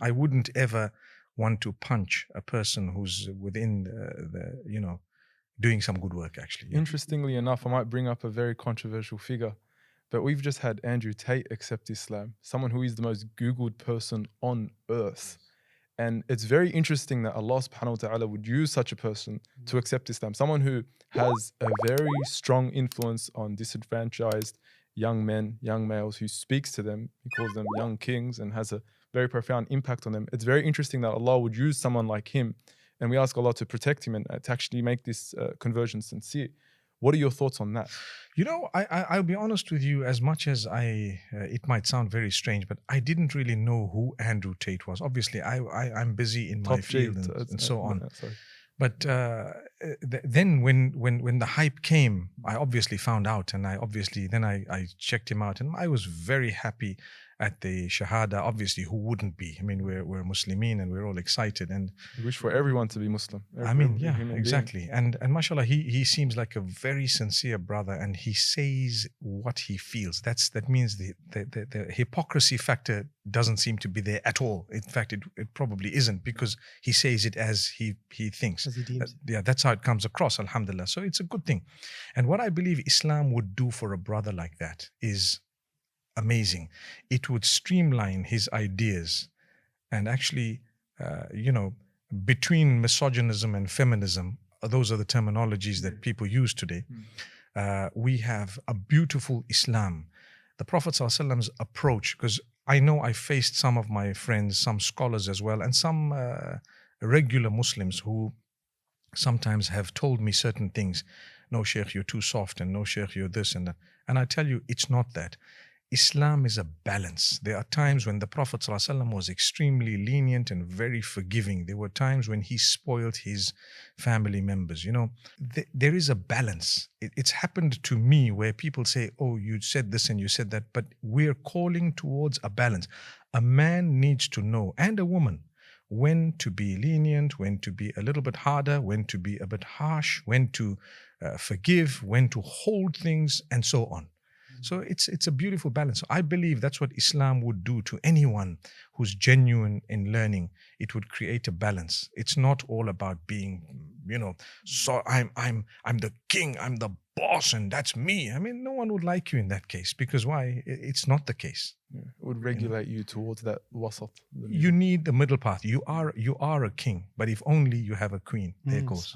I wouldn't ever want to punch a person who's within doing some good work, actually. Yeah. Interestingly enough, I might bring up a very controversial figure, but we've just had Andrew Tate accept Islam, someone who is the most Googled person on earth. And it's very interesting that Allah subhanahu wa ta'ala would use such a person to accept Islam, someone who has a very strong influence on disadvantaged young men, young males, who speaks to them, he calls them young kings, and has a very profound impact on them. It's very interesting that Allah would use someone like him, and we ask Allah to protect him and to actually make this conversion sincere. What are your thoughts on that? I'll be honest with you, as much as it might sound very strange, but I didn't really know who Andrew Tate was. Obviously, I'm busy in my field and so on. But then when the hype came, I obviously found out, and I checked him out, and I was very happy at the Shahada. Obviously, who wouldn't be? I mean, we're Muslimin and we're all excited, and we wish for everyone to be Muslim. Exactly. And mashallah, he seems like a very sincere brother, and he says what he feels. That means the hypocrisy factor doesn't seem to be there at all. In fact, it probably isn't, because he says it as he thinks. As he deems. That's how it comes across, alhamdulillah. So it's a good thing. And what I believe Islam would do for a brother like that is amazing. It would streamline his ideas, and actually, between misogynism and feminism, those are the terminologies that people use today. We have a beautiful Islam. The Prophet ﷺ's approach, because I know I faced some of my friends, some scholars as well, and some regular Muslims who sometimes have told me certain things. No, Sheikh, you're too soft, and no, Sheikh, you're this and that. And I tell you, it's not that. Islam is a balance. There are times when the Prophet ﷺ was extremely lenient and very forgiving. There were times when he spoiled his family members. There is a balance. It's happened to me where people say, oh, you said this and you said that, but we're calling towards a balance. A man needs to know, and a woman, when to be lenient, when to be a little bit harder, when to be a bit harsh, when to forgive, when to hold things, and so on. So it's a beautiful balance. So I believe that's what Islam would do to anyone who's genuine in learning. It would create a balance. It's not all about being, so I'm the king, I'm the boss, and that's me. I mean, no one would like you in that case, because why? It's not the case. It would regulate you towards that wasat. You need the middle path. You are a king, but if only you have a queen. There goes.